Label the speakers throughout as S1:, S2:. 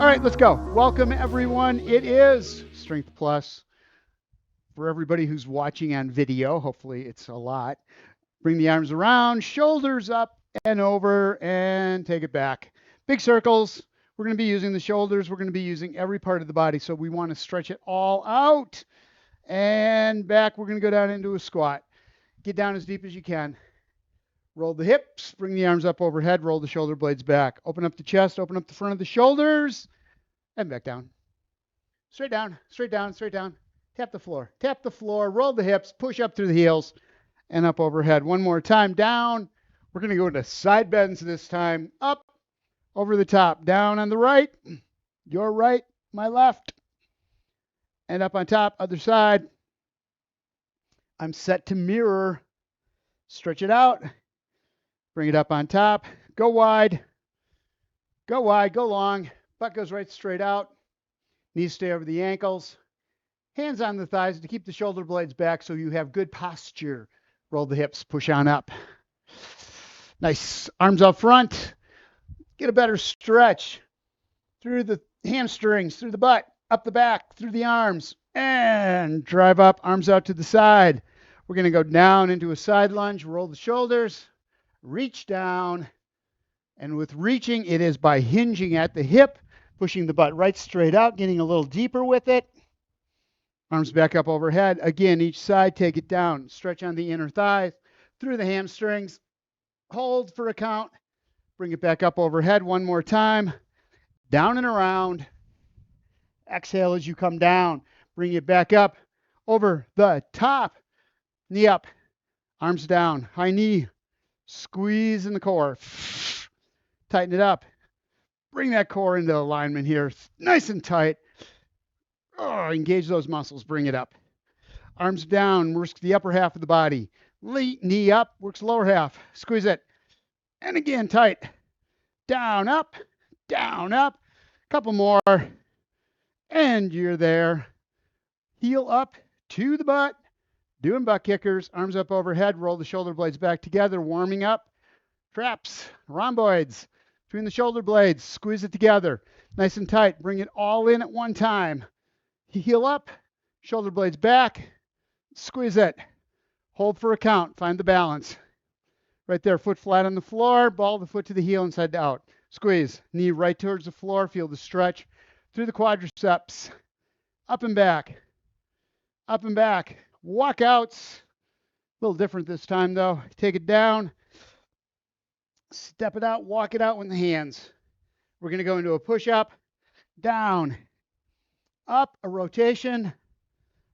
S1: All right, let's go. Welcome, everyone. It is Strength Plus for everybody who's watching on video. Hopefully, it's a lot. Bring the arms around, shoulders up and over, and take it back. Big circles. We're going to be using the shoulders. We're going to be using every part of the body, so we want to stretch it all out. And back, we're going to go down into a squat. Get down as deep as you can. Roll the hips, bring the arms up overhead, roll the shoulder blades back. Open up the chest, open up the front of the shoulders, and back down. Straight down, straight down, straight down. Tap the floor, roll the hips, push up through the heels, and up overhead. One more time, down. We're going to go into side bends this time. Up, over the top, down on the right, your right, my left, and up on top, other side. I'm set to mirror. Stretch it out. Bring it up on top. Go wide, go long. Butt goes right straight out. Knees stay over the ankles. Hands on the thighs to keep the shoulder blades back so you have good posture. Roll the hips, push on up. Nice. Arms up front. Get a better stretch through the hamstrings, through the butt, up the back, through the arms, and drive up, arms out to the side. We're going to go down into a side lunge, roll the shoulders, reach down, and with reaching, it is by hinging at the hip, pushing the butt right straight out, getting a little deeper with it. Arms back up overhead. Again, each side, take it down. Stretch on the inner thighs, through the hamstrings. Hold for a count. Bring it back up overhead one more time. Down and around. Exhale as you come down. Bring it back up over the top. Knee up. Arms down. High knee. Squeeze in the core. Tighten it up. Bring that core into alignment here. Nice and tight. Oh, engage those muscles. Bring it up. Arms down. Works the upper half of the body. Knee up. Works lower half. Squeeze it. And again, tight. Down, up. Down, up. Couple more. And you're there. Heel up to the butt. Doing butt kickers. Arms up overhead. Roll the shoulder blades back together. Warming up. Traps. Rhomboids. Between the shoulder blades. Squeeze it together. Nice and tight. Bring it all in at one time. Heel up. Shoulder blades back. Squeeze it. Hold for a count. Find the balance. Right there. Foot flat on the floor. Ball the foot to the heel, inside out. Squeeze. Knee right towards the floor. Feel the stretch through the quadriceps. Up and back. Up and back. Walkouts. A little different this time, though. Take it down. Step it out. Walk it out with the hands. We're going to go into a push-up. Down. Up. A rotation.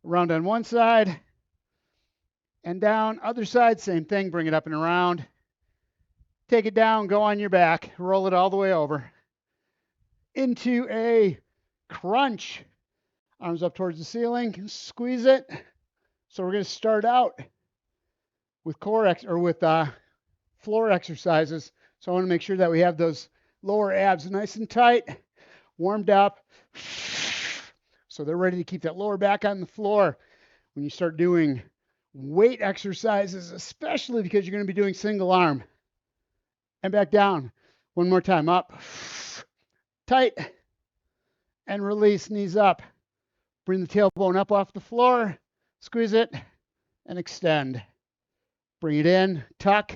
S1: Around on one side. And down. Other side. Same thing. Bring it up and around. Take it down. Go on your back. Roll it all the way over. Into a crunch. Arms up towards the ceiling. Squeeze it. So we're going to start out with floor exercises. So I want to make sure that we have those lower abs nice and tight, warmed up, so they're ready to keep that lower back on the floor when you start doing weight exercises, especially because you're going to be doing single arm. And back down. One more time. Up, tight, and release. Knees up. Bring the tailbone up off the floor. Squeeze it and extend. Bring it in, tuck,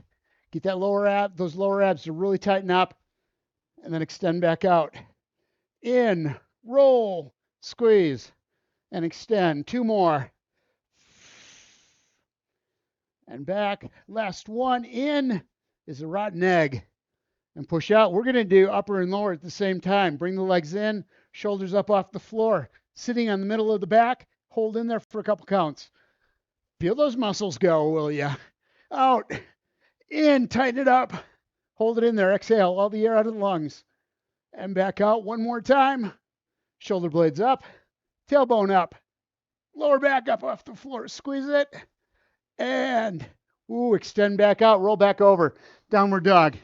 S1: get that those lower abs to really tighten up, and then extend back out. In, roll, squeeze, and extend. Two more. And back. Last one. In is a rotten egg. And push out. We're going to do upper and lower at the same time. Bring the legs in, shoulders up off the floor. Sitting on the middle of the back. Hold in there for a couple counts. Feel those muscles go, will ya? Out. In. Tighten it up. Hold it in there. Exhale all the air out of the lungs. And back out one more time. Shoulder blades up. Tailbone up. Lower back up off the floor. Squeeze it. And extend back out. Roll back over. Downward dog.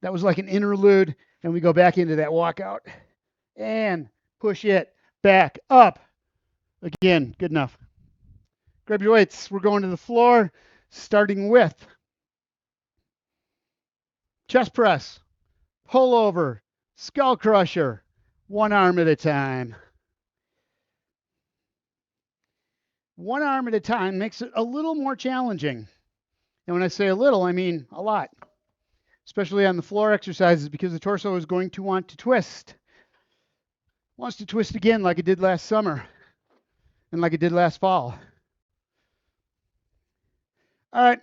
S1: That was like an interlude. And we go back into that walkout. And push it back up. Again, good enough. Grab your weights. We're going to the floor, starting with chest press, pull over, skull crusher, one arm at a time. One arm at a time makes it a little more challenging. And when I say a little, I mean a lot, especially on the floor exercises, because the torso is going to want to twist. Wants to twist again like it did last summer and like it did last fall. All right,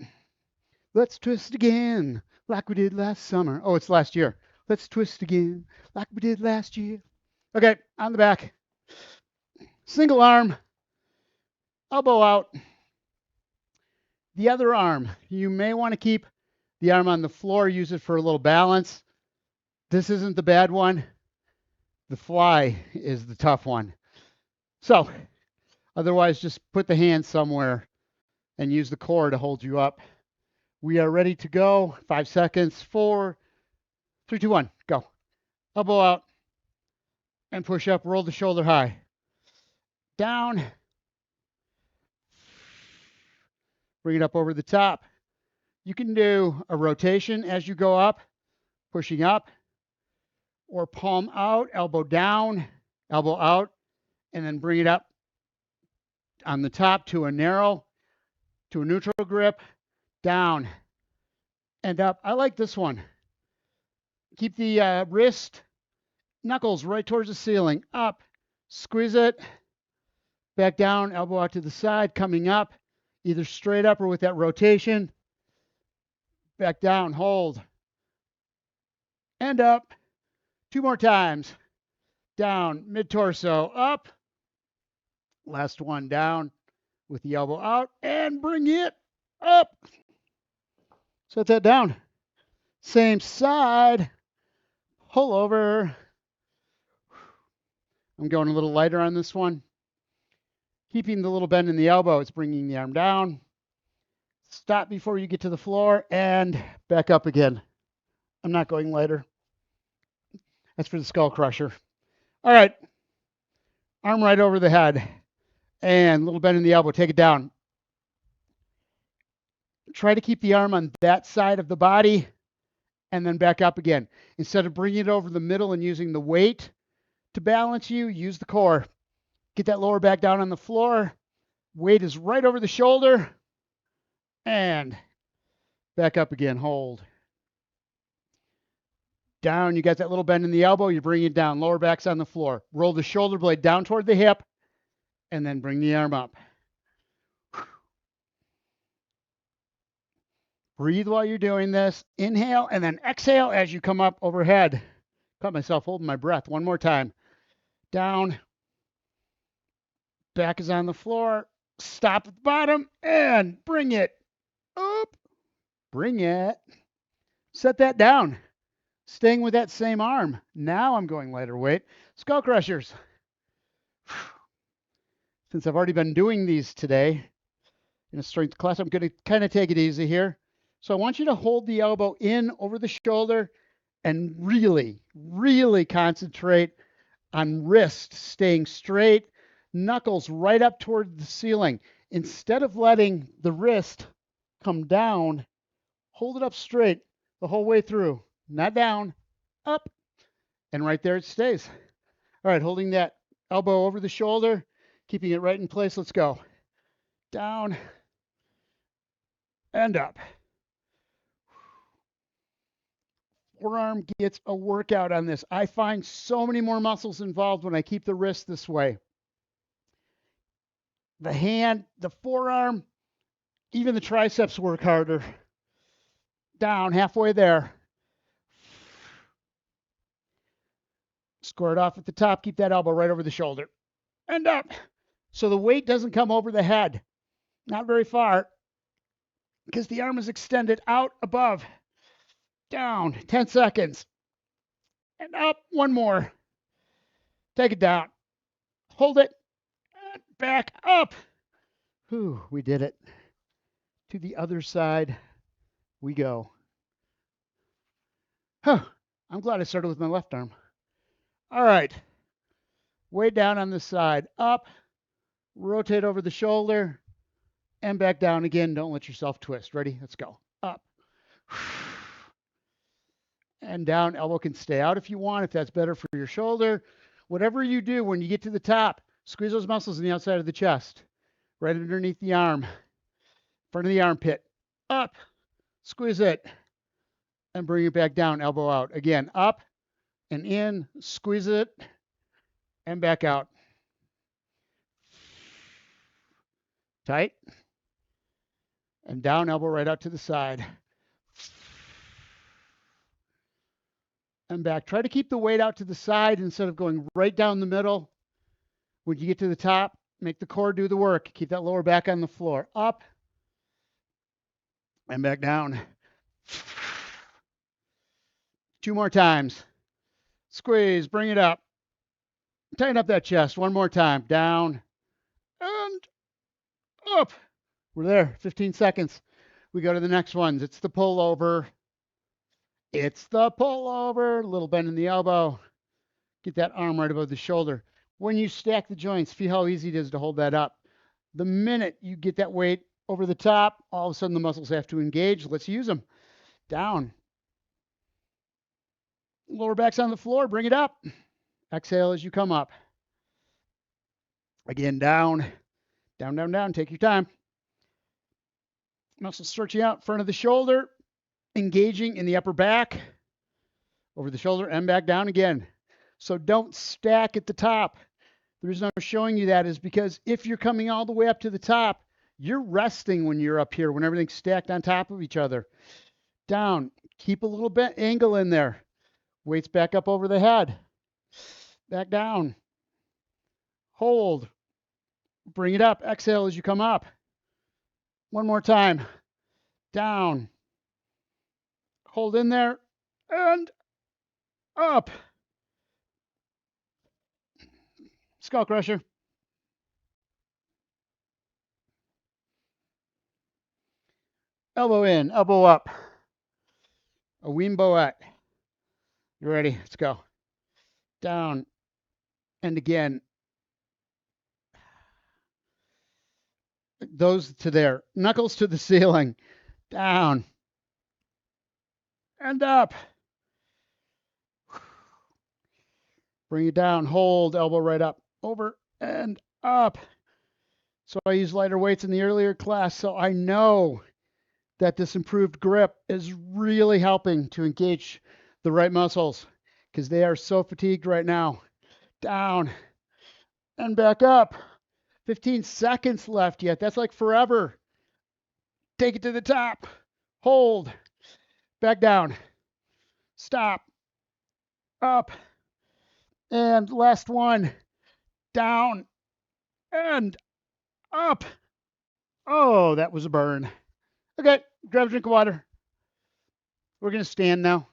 S1: let's twist again like we did last summer. Oh, it's last year. Let's twist again like we did last year. Okay, on the back. Single arm, elbow out. The other arm, you may want to keep the arm on the floor, use it for a little balance. This isn't the bad one. The fly is the tough one. So, otherwise, just put the hand somewhere and use the core to hold you up. We are ready to go. 5 seconds. 4, 3, 2, 1, go. Elbow out and push up. Roll the shoulder high. Down. Bring it up over the top. You can do a rotation as you go up, pushing up, or palm out, elbow down, elbow out, and then bring it up on the top to a narrow, to a neutral grip, down and up. I like this one. Keep the wrist, knuckles right towards the ceiling, up, squeeze it, back down, elbow out to the side, coming up, either straight up or with that rotation, back down, hold, and up. 2 more times. Down, mid-torso, up. Last one, down with the elbow out, and bring it up. Set that down. Same side. Pull over. I'm going a little lighter on this one. Keeping the little bend in the elbow, it's bringing the arm down. Stop before you get to the floor and back up again. I'm not going lighter. That's for the skull crusher. All right. Arm right over the head. And little bend in the elbow. Take it down. Try to keep the arm on that side of the body and then back up again. Instead of bringing it over the middle and using the weight to balance you, use the core. Get that lower back down on the floor. Weight is right over the shoulder. And back up again. Hold. Down. You got that little bend in the elbow. You bring it down. Lower back's on the floor. Roll the shoulder blade down toward the hip. And then bring the arm up. Breathe while you're doing this. Inhale and then exhale as you come up overhead. Caught myself holding my breath. One more time. Down. Back is on the floor. Stop at the bottom and bring it up. Bring it. Set that down. Staying with that same arm. Now I'm going lighter weight. Skull crushers. Since I've already been doing these today in a strength class, I'm going to kind of take it easy here. So I want you to hold the elbow in over the shoulder and really, really concentrate on wrist staying straight, knuckles right up toward the ceiling. Instead of letting the wrist come down, hold it up straight the whole way through. Not down, up, and right there it stays. All right, holding that elbow over the shoulder, keeping it right in place. Let's go. Down and up. Forearm gets a workout on this. I find so many more muscles involved when I keep the wrist this way. The hand, the forearm, even the triceps work harder. Down, halfway there. Square it off at the top. Keep that elbow right over the shoulder. And up. So the weight doesn't come over the head. Not very far. Because the arm is extended out above. Down. 10 seconds. And up. One more. Take it down. Hold it. And back up. Whew, we did it. To the other side we go. Huh. I'm glad I started with my left arm. All right. Way down on the side. Up. Rotate over the shoulder. And back down again. Don't let yourself twist. Ready? Let's go. Up. and down. Elbow can stay out if you want, if that's better for your shoulder. Whatever you do, when you get to the top, squeeze those muscles on the outside of the chest, right underneath the arm, front of the armpit. Up, squeeze it, and bring it back down, elbow out. Again, up and in, squeeze it, and back out. Tight. And down, elbow right out to the side. And back. Try to keep the weight out to the side instead of going right down the middle. When you get to the top, make the core do the work. Keep that lower back on the floor. Up and back down. 2 more times. Squeeze, bring it up. Tighten up that chest. 1 more time. Down and up. We're there. 15 seconds. We go to the next ones. It's the pullover. It's the pullover. A little bend in the elbow. Get that arm right above the shoulder. When you stack the joints, feel how easy it is to hold that up. The minute you get that weight over the top, all of a sudden the muscles have to engage. Let's use them. Down. Lower back's on the floor. Bring it up. Exhale as you come up. Again, down. Down, down, down. Take your time. Muscles stretching out front of the shoulder. Engaging in the upper back. Over the shoulder and back down again. So don't stack at the top. The reason I'm showing you that is because if you're coming all the way up to the top, you're resting when you're up here, when everything's stacked on top of each other. Down. Keep a little bit angle in there. Weights back up over the head. Back down. Hold. Bring it up. Exhale as you come up. 1 more time. Down. Hold in there. And up. Skull crusher. Elbow in, elbow up. A wimboette. You ready? Let's go. Down. And again. Those to there. Knuckles to the ceiling. Down. And up. Bring it down. Hold. Elbow right up. Over and up. So I used lighter weights in the earlier class, so I know that this improved grip is really helping to engage the right muscles because they are so fatigued right now. Down and back up. 15 seconds left yet. That's like forever. Take it to the top. Hold. Back down. Stop. Up. And last one. Down and up. Oh, that was a burn. Okay, grab a drink of water. We're going to stand now.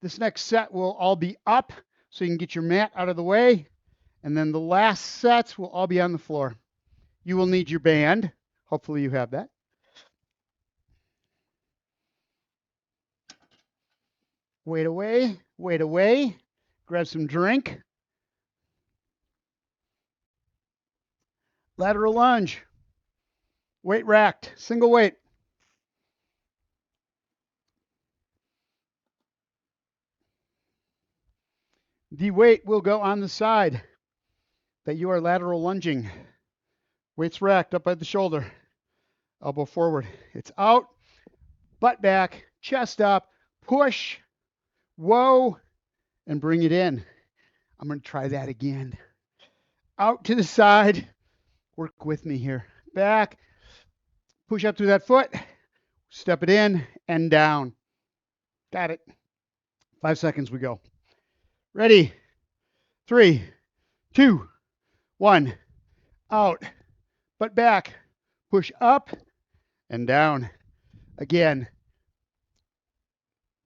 S1: This next set will all be up, so you can get your mat out of the way. And then the last sets will all be on the floor. You will need your band. Hopefully you have that. Weight away, weight away. Grab some drink. Lateral lunge. Weight racked, single weight. The weight will go on the side that you are lateral lunging. Weights racked up by the shoulder. Elbow forward. It's out, butt back, chest up, push, whoa, and bring it in. I'm going to try that again. Out to the side. Work with me here. Back. Push up through that foot. Step it in and down. Got it. 5 seconds we go. Ready? 3, 2, 1. Out. Butt back. Push up and down. Again.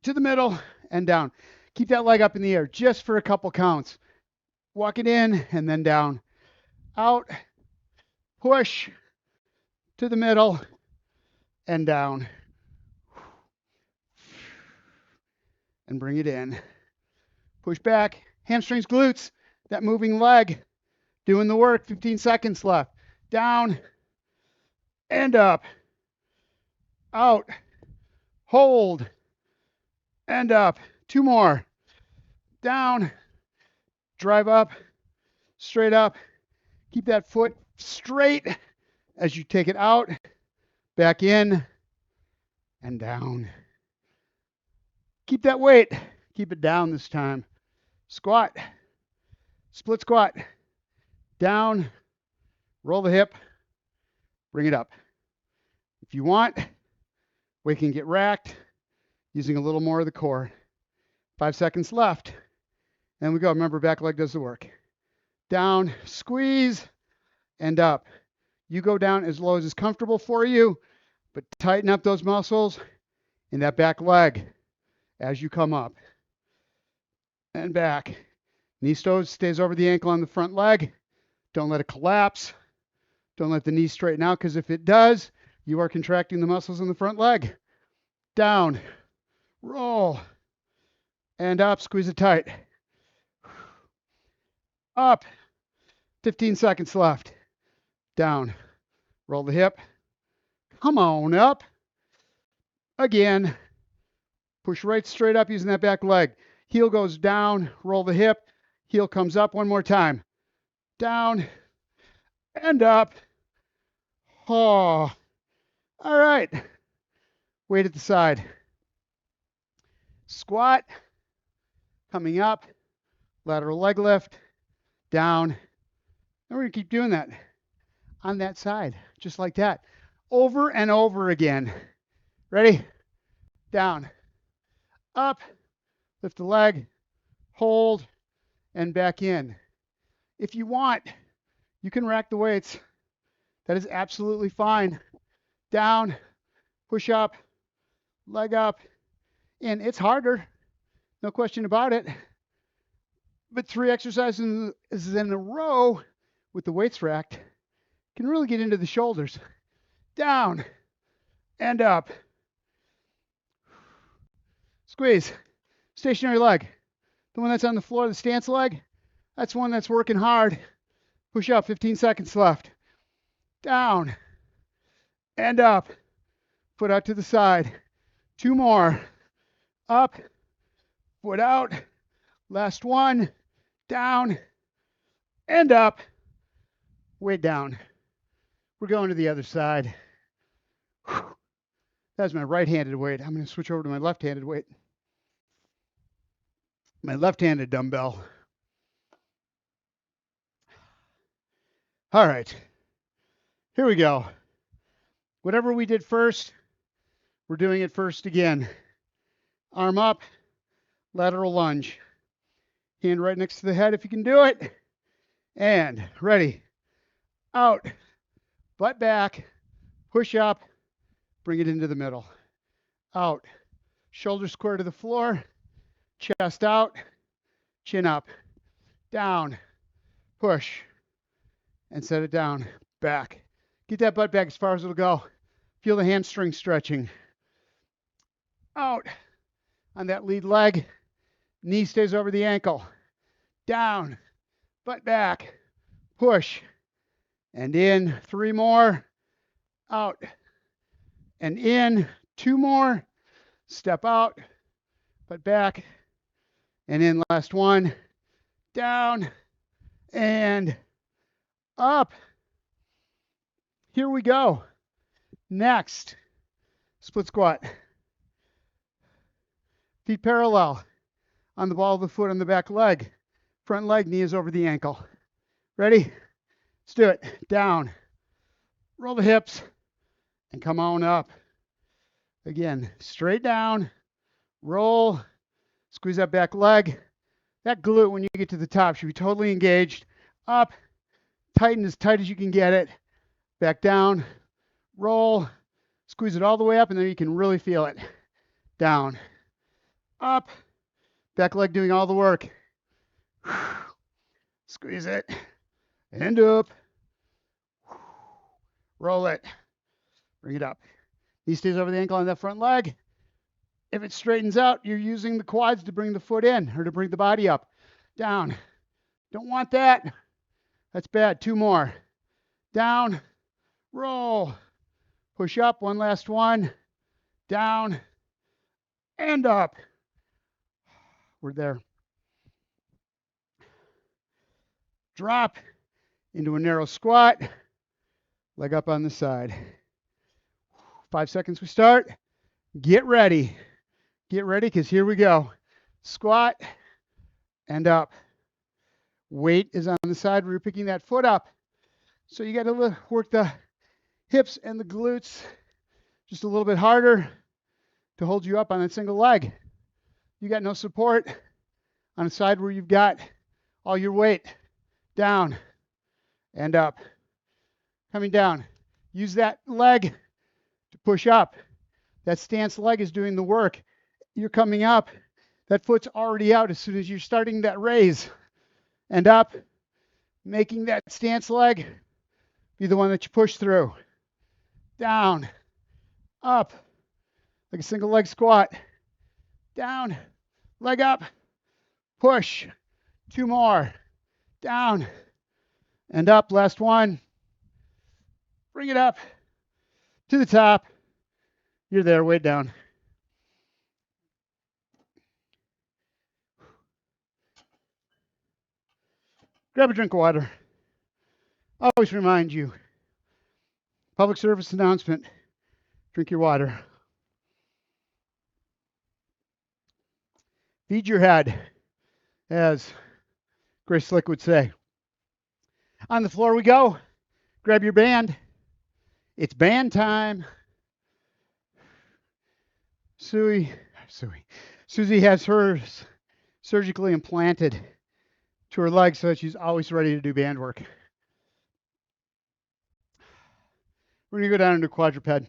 S1: To the middle and down. Keep that leg up in the air just for a couple counts. Walk it in and then down. Out. Push to the middle and down. And bring it in. Push back. Hamstrings, glutes. That moving leg. Doing the work. 15 seconds left. Down and up. Out. hold, and up. 2 more. Down, drive up, straight up. Keep that foot straight as you take it out, back in, and down. Keep that weight. Keep it down this time. Squat, split squat, down, roll the hip, bring it up. If you want, we can get racked using a little more of the core. 5 seconds left. And we go. Remember, back leg does the work. Down, squeeze, and up. You go down as low as is comfortable for you, but tighten up those muscles in that back leg as you come up. And back. Knee stays over the ankle on the front leg. Don't let it collapse. Don't let the knee straighten out, because if it does, you are contracting the muscles in the front leg. Down, roll, and up. Squeeze it tight. Up. 15 seconds left. Down. Roll the hip. Come on up. Again. Push right straight up using that back leg. Heel goes down. Roll the hip. Heel comes up one more time. Down and up. Oh. All right. Weight at the side. Squat. Coming up. Lateral leg lift. Down. And we're going to keep doing that on that side, just like that, over and over again. Ready? Down, up, lift the leg, hold, and back in. If you want, you can rack the weights. That is absolutely fine. Down, push up, leg up, and it's harder, no question about it. But 3 exercises in a row with the weights racked can really get into the shoulders. Down and up. Squeeze. Stationary leg. The one that's on the floor, the stance leg, that's one that's working hard. Push up, 15 seconds left. Down and up. Foot out to the side. 2 more. Up, foot out. Last one. Down and up. Weight down. We're going to the other side. That's my right-handed weight. I'm going to switch over to my left-handed weight. My left-handed dumbbell. All right. Here we go. Whatever we did first, we're doing it first again. Arm up, lateral lunge. Hand right next to the head if you can do it. And ready. Out. Butt back. Push up. Bring it into the middle. Out. Shoulders square to the floor. Chest out. Chin up. Down. Push. And set it down. Back. Get that butt back as far as it'll go. Feel the hamstring stretching. Out. On that lead leg. Knee stays over the ankle. Down. Butt back. Push. And in. 3 more. Out. And in. 2 more. Step out. Butt back. And in. Last one. Down. And up. Here we go. Next. Split squat. Feet parallel. On the ball of the foot on the back leg. Front leg, knee is over the ankle. Ready? Let's do it. Down. Roll the hips. And come on up. Again, straight down. Roll. Squeeze that back leg. That glute, when you get to the top, should be totally engaged. Up. Tighten as tight as you can get it. Back down. Roll. Squeeze it all the way up, and then you can really feel it. Down. Up. Back leg doing all the work. Squeeze it. And up. Roll it. Bring it up. Knee stays over the ankle on that front leg. If it straightens out, you're using the quads to bring the foot in or to bring the body up. Down. Don't want that. That's bad. 2 more. Down. Roll. Push up. One last one. Down. and up. We're there. Drop into a narrow squat. Leg up on the side. 5 seconds we start. Get ready. Get ready, because here we go. Squat and up. Weight is on the side where you're picking that foot up. So you got to work the hips and the glutes just a little bit harder to hold you up on that single leg. You got no support on the side where you've got all your weight. Down and up. Coming down. Use that leg to push up. That stance leg is doing the work. You're coming up. That foot's already out as soon as you're starting that raise. And up. Making that stance leg be the one that you push through. Down. Up. Like a single leg squat. Down. Leg up. Push. 2 more. Down and up. Last one. Bring it up to the top. You're there. Weight down. Grab a drink of water. Always remind you. Public service announcement. Drink your water. Feed your head, as Grace Slick would say. On the floor we go. Grab your band. It's band time. Susie has hers surgically implanted to her leg so that she's always ready to do band work. We're going to go down into quadruped.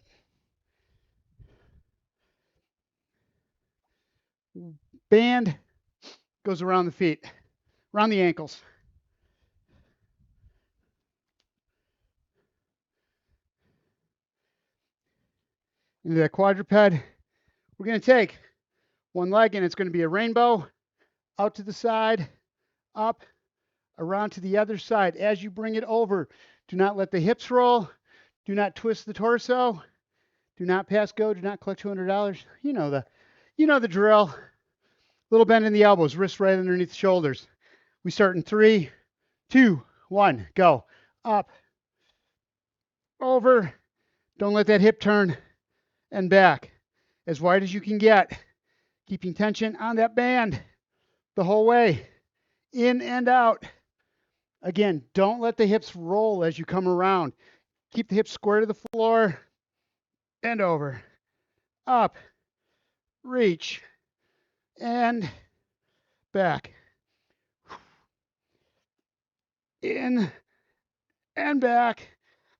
S1: Band goes around the feet, around the ankles. Into that quadruped, we're going to take one leg and it's going to be a rainbow, out to the side, up, around to the other side. As you bring it over, do not let the hips roll. Do not twist the torso. Do not pass go. Do not collect $200. You know the drill. Little bend in the elbows, wrists right underneath the shoulders. We start in 3, 2, 1, go. Up, over. Don't let that hip turn, and back. As wide as you can get. Keeping tension on that band the whole way. In and out. Again, don't let the hips roll as you come around. Keep the hips square to the floor. And over. Up. Reach. And back. In and back.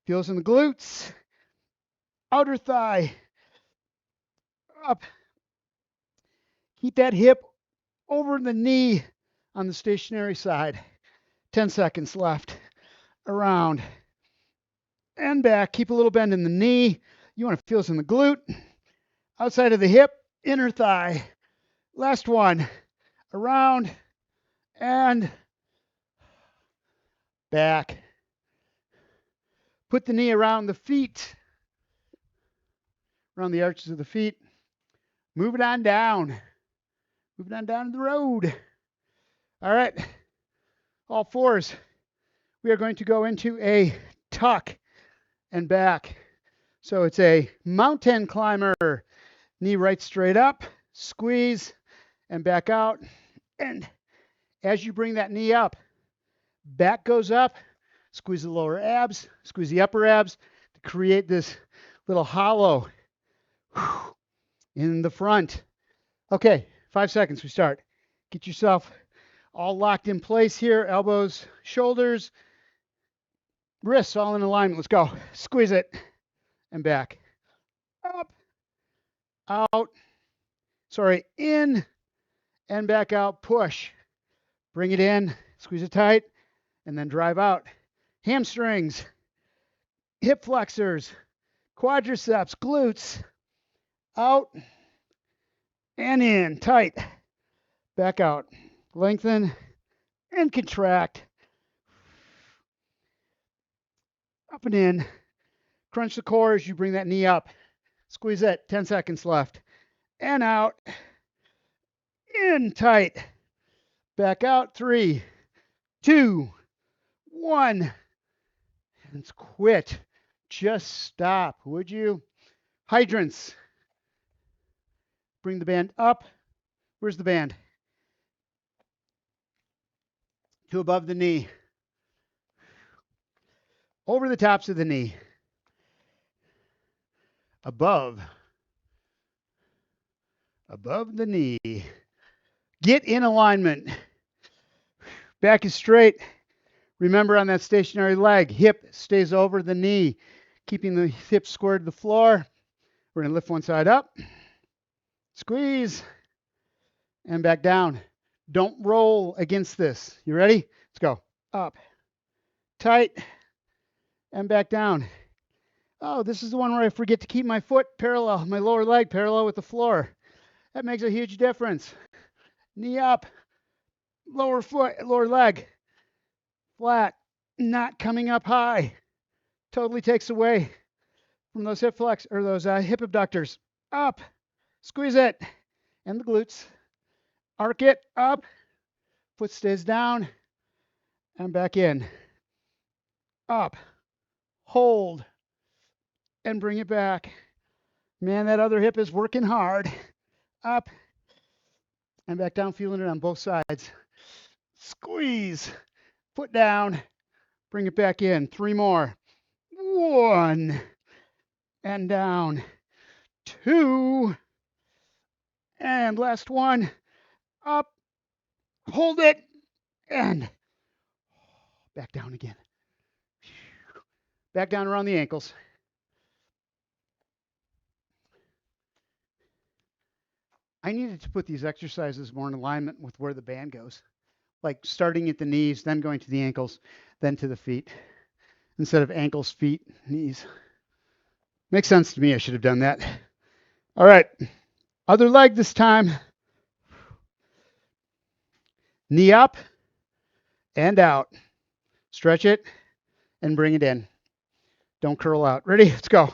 S1: Feels in the glutes. Outer thigh. Up. Keep that hip over the knee on the stationary side. 10 seconds left. Around and back. Keep a little bend in the knee. You want to feel this in the glute. Outside of the hip, inner thigh. Last one. Around and back. Put the knee around the feet. Around the arches of the feet. Move it on down. Move it on down the road. All right. All fours. We are going to go into a tuck and back. So it's a mountain climber. Knee right straight up. Squeeze and back out. And as you bring that knee up, back goes up. Squeeze the lower abs. Squeeze the upper abs to create this little hollow in the front. Okay, 5 seconds. We start. Get yourself all locked in place here. Elbows, shoulders, wrists all in alignment. Let's go. Squeeze it and back. Up, out. Sorry, in and back out. Push. Bring it in. Squeeze it tight and then drive out. Hamstrings, hip flexors, quadriceps, glutes. Out and in. Tight. Back out. Lengthen and contract. Up and in. Crunch the core as you bring that knee up. Squeeze it. 10 seconds left. and out. In tight. Back out. 3, 2, 1. And quit. Just stop, would you? Hydrants. Bring the band up. Where's the band? To above the knee. Over the tops of the knee. Above the knee. Get in alignment. Back is straight. Remember, on that stationary leg, hip stays over the knee, keeping the hip squared to the floor. We're going to lift one side up, squeeze, and back down. Don't roll against this. You ready? Let's go. Up, tight, and back down. Oh, this is the one where I forget to keep my foot parallel, my lower leg parallel with the floor. That makes a huge difference. Knee up, lower foot, lower leg, flat, not coming up high. Totally takes away from those hip flex or those hip abductors. Up, squeeze it, and the glutes. Arc it up, foot stays down, and back in. Up, hold, and bring it back. Man, that other hip is working hard. Up, and back down, feeling it on both sides. Squeeze, foot down, bring it back in. 3 more. 1, and down. 2, and last one. Up, hold it, and back down again. Back down around the ankles. I needed to put these exercises more in alignment with where the band goes, like starting at the knees, then going to the ankles, then to the feet, instead of ankles, feet, knees. Makes sense to me. I should have done that. All right. Other leg this time. Knee up and out. Stretch it and bring it in. Don't curl out. Ready? Let's go.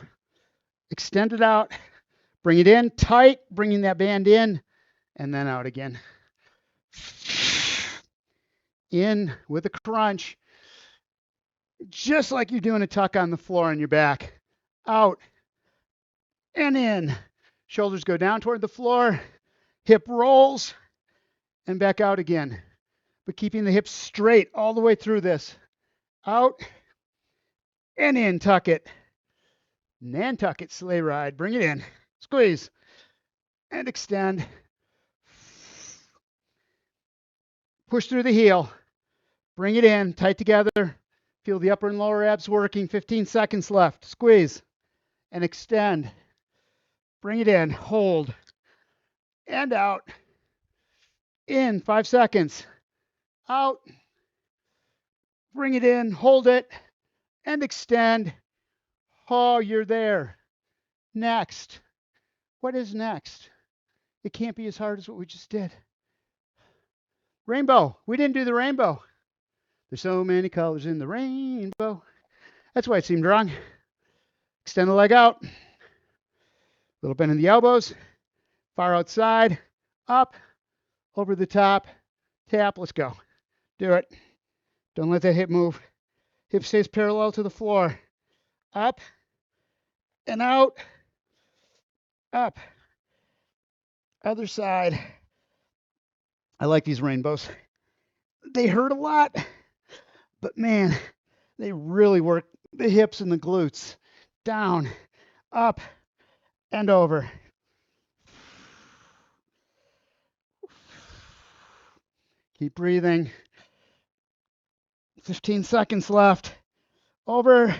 S1: Extend it out. Bring it in tight, bringing that band in, and then out again. In with a crunch, just like you're doing a tuck on the floor on your back. Out and in. Shoulders go down toward the floor. Hip rolls and back out again. But keeping the hips straight all the way through this. Out and in. Tuck it. Nantucket sleigh ride. Bring it in. Squeeze and extend. Push through the heel. Bring it in. Tight together. Feel the upper and lower abs working. 15 seconds left. Squeeze and extend. Bring it in. Hold and out. In. 5 seconds. Out. Bring it in. Hold it and extend. Oh, you're there. Next. What is next? It can't be as hard as what we just did. Rainbow. We didn't do the rainbow. There's so many colors in the rainbow. That's why it seemed wrong. Extend the leg out. Little bend in the elbows. Far outside. Up. Over the top. Tap. Let's go. Do it. Don't let that hip move. Hip stays parallel to the floor. Up and out. Up. Other side. I like these rainbows. They hurt a lot, but man, they really work the hips and the glutes. Down, up, and over. Keep breathing. 15 seconds left. Over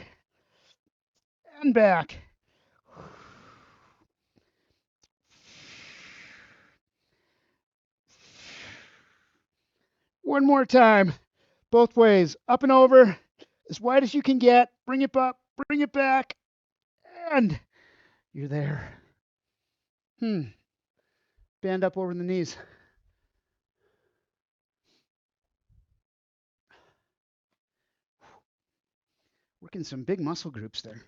S1: and back. One more time. Both ways. Up and over. As wide as you can get. Bring it up. Bring it back. And you're there. Band up over the knees. Working some big muscle groups there.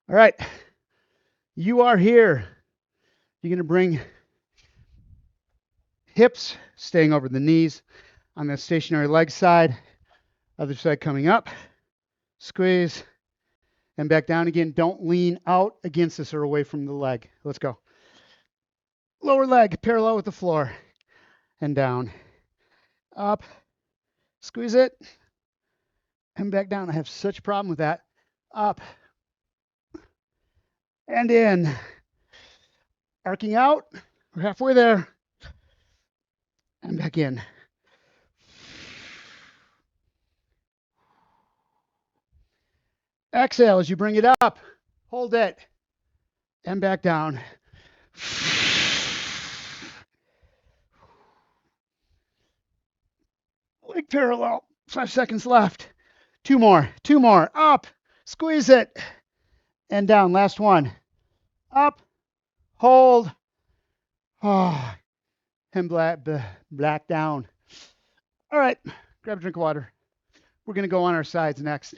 S1: All right. You are here. You're going to bring hips staying over the knees on the stationary leg side. Other side coming up. Squeeze. And back down again. Don't lean out against this or away from the leg. Let's go. Lower leg parallel with the floor. And down. Up. Squeeze it. And back down. I have such a problem with that. Up. And in. Arcing out. We're halfway there. And back in. Exhale as you bring it up. Hold it. And back down. Leg parallel. 5 seconds left. Two more. Up. Squeeze it. And down. Last one. Up. Hold. Oh. And black down. All right. Grab a drink of water. We're going to go on our sides next.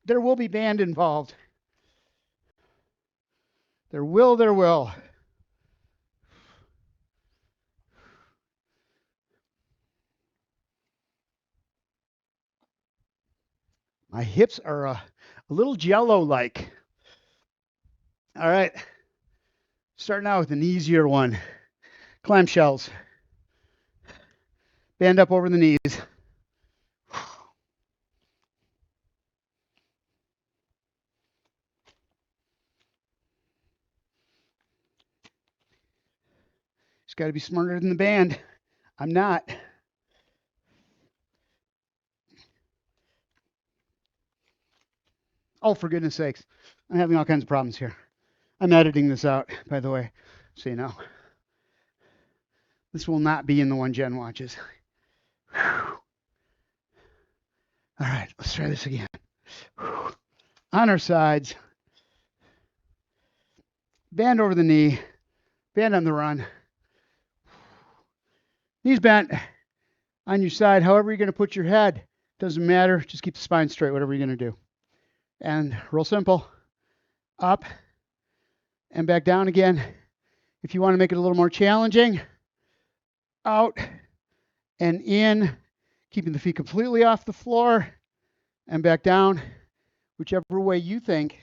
S1: There will be band involved. There will. My hips are a little jello-like. All right. Starting out with an easier one. Clamshells. Band up over the knees. Just got to be smarter than the band. I'm not. Oh, for goodness sakes. I'm having all kinds of problems here. I'm editing this out, by the way, so you know. This will not be in the one Jen watches. Whew. All right, let's try this again. Whew. On our sides. Band over the knee. Band on the run. Knees bent on your side. However you're going to put your head. Doesn't matter. Just keep the spine straight, whatever you're going to do. And real simple. Up and back down again. If you want to make it a little more challenging, out and in, keeping the feet completely off the floor and back down, whichever way you think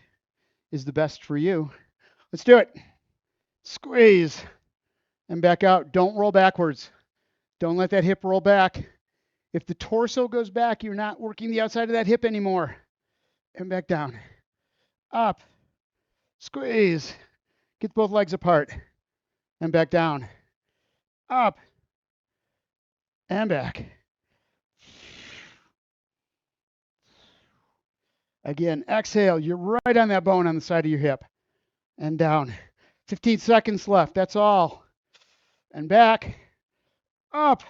S1: is the best for you. Let's do it. Squeeze and back out. Don't roll backwards. Don't let that hip roll back. If the torso goes back, you're not working the outside of that hip anymore. And back down. Up. Squeeze. Get both legs apart. And back down. Up. And back. Again, exhale. You're right on that bone on the side of your hip. And down. 15 seconds left. That's all. And back. Up.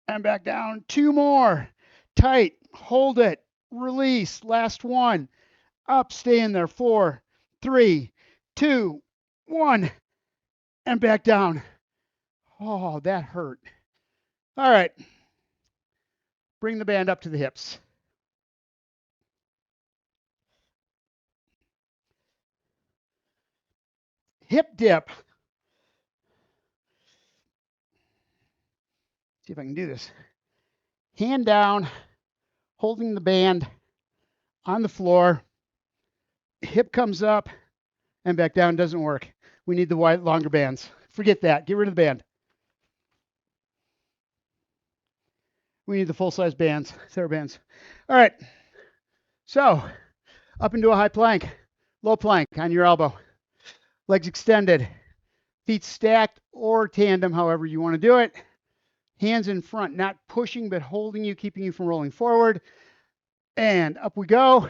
S1: And back down. 2 more. Tight. Hold it. Release. Last one. Up. Stay in there. 4, 3, 2, 1. And back down. Oh, that hurt. All right. Bring the band up to the hips. Hip dip. See if I can do this. Hand down, holding the band on the floor. Hip comes up and back down. Doesn't work. We need the wide, longer bands. Forget that. Get rid of the band. We need the full-size bands, TheraBands. All right. So, up into a high plank, low plank on your elbow. Legs extended, feet stacked or tandem, however you want to do it. Hands in front, not pushing, but holding you, keeping you from rolling forward. And up we go.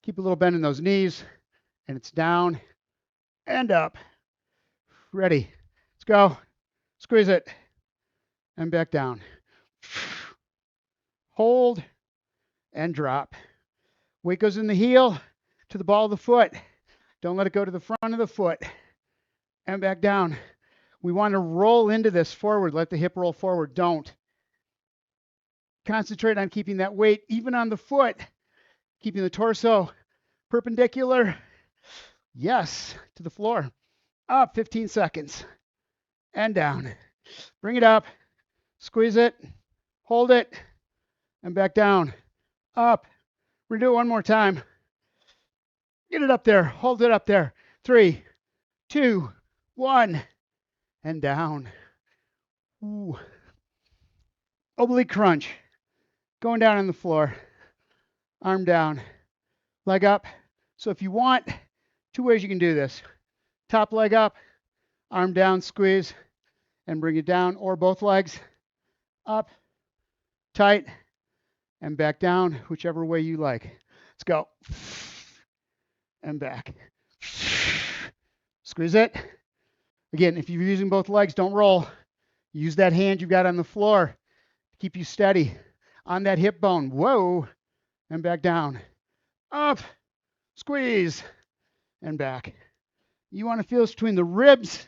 S1: Keep a little bend in those knees. And it's down and up. Ready. Let's go. Squeeze it. And back down. Hold and drop. Weight goes in the heel to the ball of the foot. Don't let it go to the front of the foot. And back down. We want to roll into this forward. Let the hip roll forward. Don't. Concentrate on keeping that weight even on the foot. Keeping the torso perpendicular. Yes, to the floor. up, 15 seconds, and down. Bring it up, squeeze it, hold it, and back down, up. Redo it one more time. Get it up there, hold it up there. 3, 2, 1, and down. Ooh. Oblique crunch. Going down on the floor. Arm down, leg up. So if you want, 2 ways you can do this. Top leg up, arm down, squeeze, and bring it down, or both legs up, tight, and back down, whichever way you like. Let's go. And back. Squeeze it. Again, if you're using both legs, don't roll. Use that hand you've got on the floor to keep you steady. On that hip bone. Whoa. And back down. Up. Squeeze. And back. You want to feel this between the ribs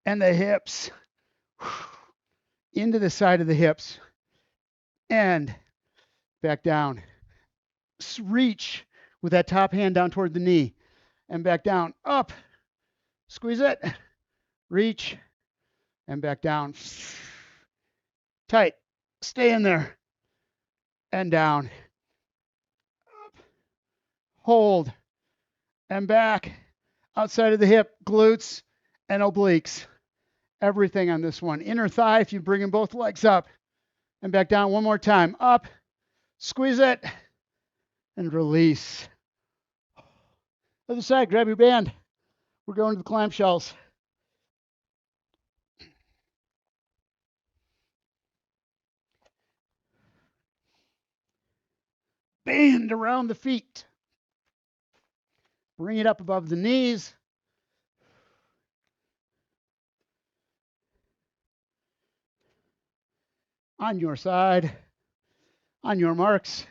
S1: and the hips. Into the side of the hips. And back down. Reach with that top hand down toward the knee. And back down. Up. Squeeze it. Reach. And back down. Tight. Stay in there. And down. Up. Hold. And back. Outside of the hip, glutes and obliques. Everything on this one. Inner thigh if you're bringing both legs up. And back down one more time. Up. Squeeze it. And release. Other side, grab your band. We're going to the clamshells. Band around the feet. Bring it up above the knees. On your side. On your marks.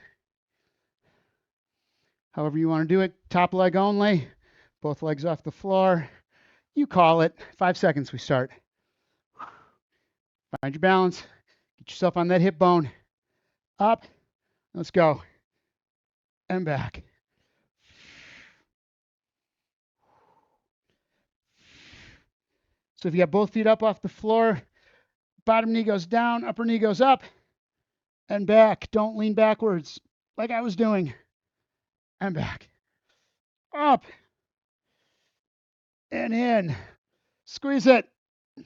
S1: However you want to do it. Top leg only. Both legs off the floor. You call it. 5 seconds we start. Find your balance. Get yourself on that hip bone. Up. Let's go. And back. So if you have both feet up off the floor, bottom knee goes down, upper knee goes up, and back. Don't lean backwards like I was doing. And back. Up. And in. Squeeze it.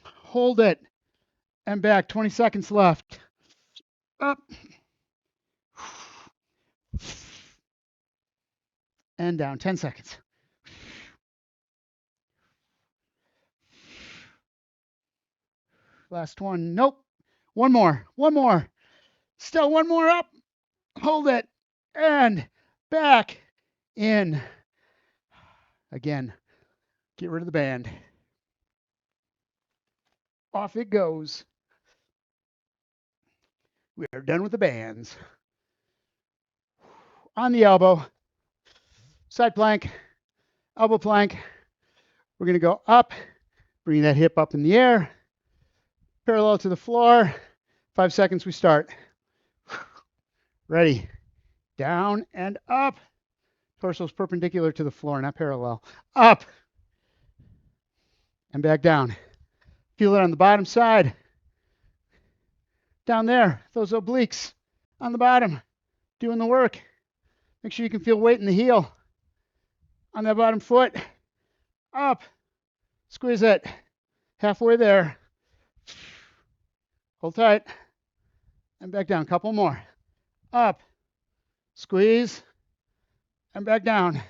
S1: Hold it. And back. 20 seconds left. Up. And down. 10 seconds. Last one. Nope. One more. One more. Still one more up. Hold it. And back. In. Again. Get rid of the band. Off it goes. We are done with the bands. On the elbow. Side plank. Elbow plank. We're going to go up. Bring that hip up in the air. Parallel to the floor. 5 seconds, we start. Ready. Down and up. Torso's perpendicular to the floor, not parallel. Up. And back down. Feel it on the bottom side. Down there, those obliques on the bottom, doing the work. Make sure you can feel weight in the heel. On that bottom foot. Up. Squeeze it. Halfway there. Hold tight. And back down. Couple more. Up. Squeeze. And back down.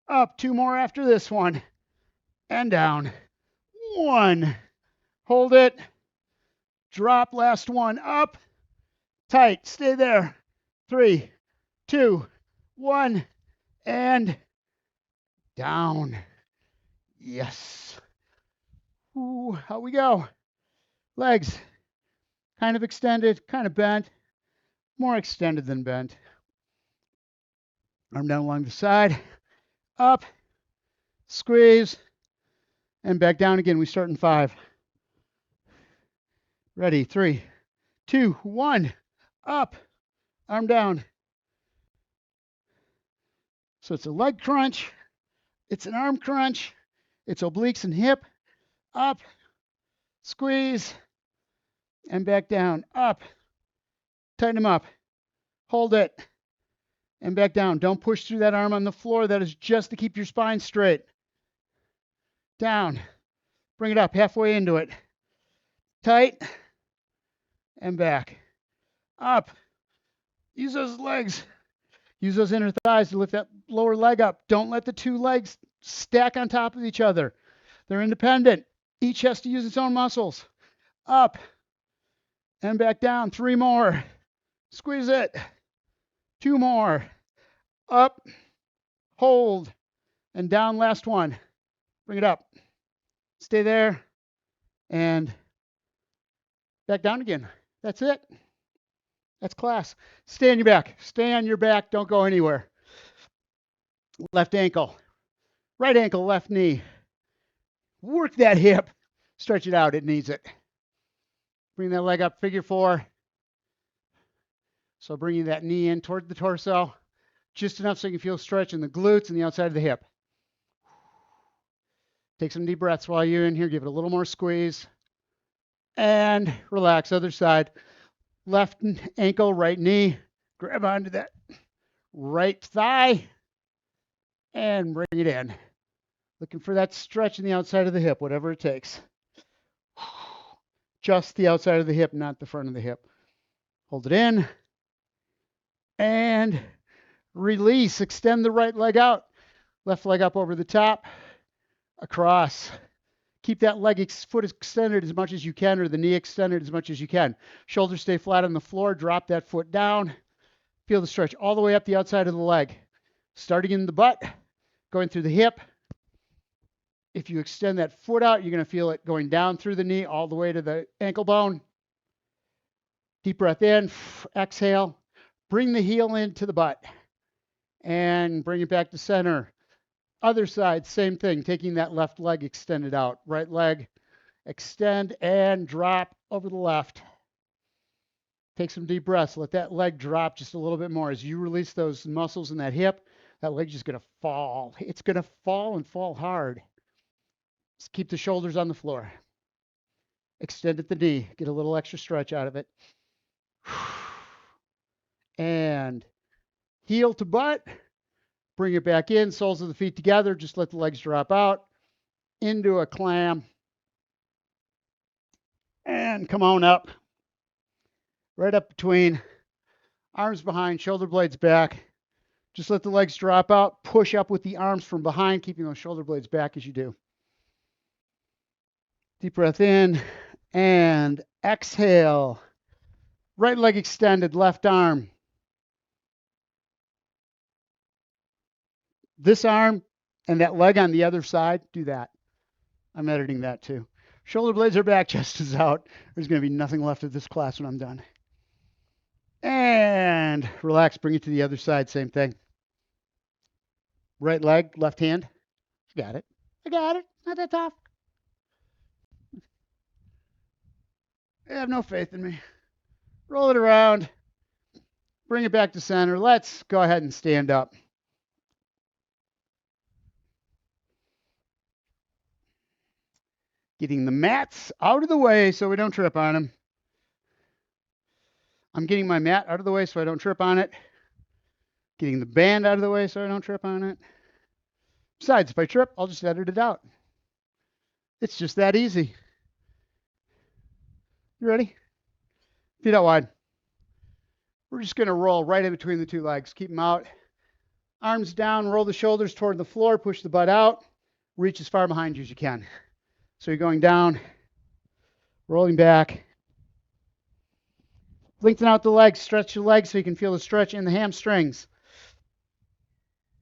S1: Up. 2 more after this one. And down. 1. Hold it. Drop. Last one. Up. Tight. Stay there. 3, 2, 1. And down. Yes. Ooh, how we go? Legs. Kind of extended, kind of bent. More extended than bent. Arm down along the side. Up. Squeeze. And back down again. We start in 5. Ready. 3, 2, 1. Up. Arm down. So it's a leg crunch. It's an arm crunch. It's obliques and hip, up, squeeze, and back down, up. Tighten them up. Hold it, and back down. Don't push through that arm on the floor. That is just to keep your spine straight. Down. Bring it up, halfway into it. Tight, and back. Up. Use those legs. Use those inner thighs to lift that lower leg up. Don't let the two legs stack on top of each other. They're independent. Each has to use its own muscles. Up and back down. 3 more. Squeeze it. 2 more. Up. Hold. And down. Last one. Bring it up. Stay there. And back down again. That's it. That's class. Stay on your back. Stay on your back. Don't go anywhere. Left ankle. Right ankle, left knee. Work that hip. Stretch it out. It needs it. Bring that leg up, figure 4. So bringing that knee in toward the torso. Just enough so you can feel stretch in the glutes and the outside of the hip. Take some deep breaths while you're in here. Give it a little more squeeze. And relax. Other side. Left ankle, right knee. Grab onto that right thigh. And bring it in. Looking for that stretch in the outside of the hip, whatever it takes. Just the outside of the hip, not the front of the hip. Hold it in. And release. Extend the right leg out. Left leg up over the top. Across. Keep that foot extended as much as you can, or the knee extended as much as you can. Shoulders stay flat on the floor. Drop that foot down. Feel the stretch all the way up the outside of the leg. Starting in the butt, going through the hip. If you extend that foot out, you're going to feel it going down through the knee all the way to the ankle bone. Deep breath in. Exhale. Bring the heel into the butt. And bring it back to center. Other side, same thing, taking that left leg extended out. Right leg, extend and drop over the left. Take some deep breaths. Let that leg drop just a little bit more. As you release those muscles in that hip, that leg's just going to fall. It's going to fall and fall hard. Just keep the shoulders on the floor. Extend at the knee. Get a little extra stretch out of it. And heel to butt. Bring it back in, soles of the feet together. Just let the legs drop out into a clam. And come on up. Right up between. Arms behind, shoulder blades back. Just let the legs drop out. Push up with the arms from behind, keeping those shoulder blades back as you do. Deep breath in and exhale. Right leg extended, left arm. This arm and that leg on the other side, do that. I'm editing that too. Shoulder blades are back, chest is out. There's going to be nothing left of this class when I'm done. And relax, bring it to the other side, same thing. Right leg, left hand. Got it. I got it. Not that tough. You have no faith in me. Roll it around. Bring it back to center. Let's go ahead and stand up. Getting the mats out of the way so we don't trip on them. I'm getting my mat out of the way so I don't trip on it. Getting the band out of the way so I don't trip on it. Besides, if I trip, I'll just edit it out. It's just that easy. You ready? Feet out wide. We're just going to roll right in between the two legs. Keep them out. Arms down, roll the shoulders toward the floor, push the butt out. Reach as far behind you as you can. So you're going down, rolling back. Lengthen out the legs, stretch the legs so you can feel the stretch in the hamstrings.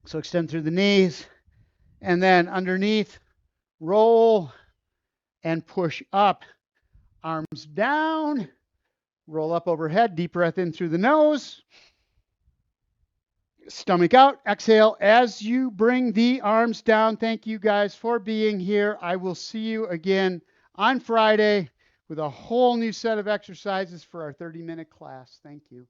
S1: So extend through the knees. And then underneath, roll and push up. Arms down, roll up overhead, deep breath in through the nose. Stomach out, exhale as you bring the arms down. Thank you guys for being here. I will see you again on Friday with a whole new set of exercises for our 30-minute class. Thank you.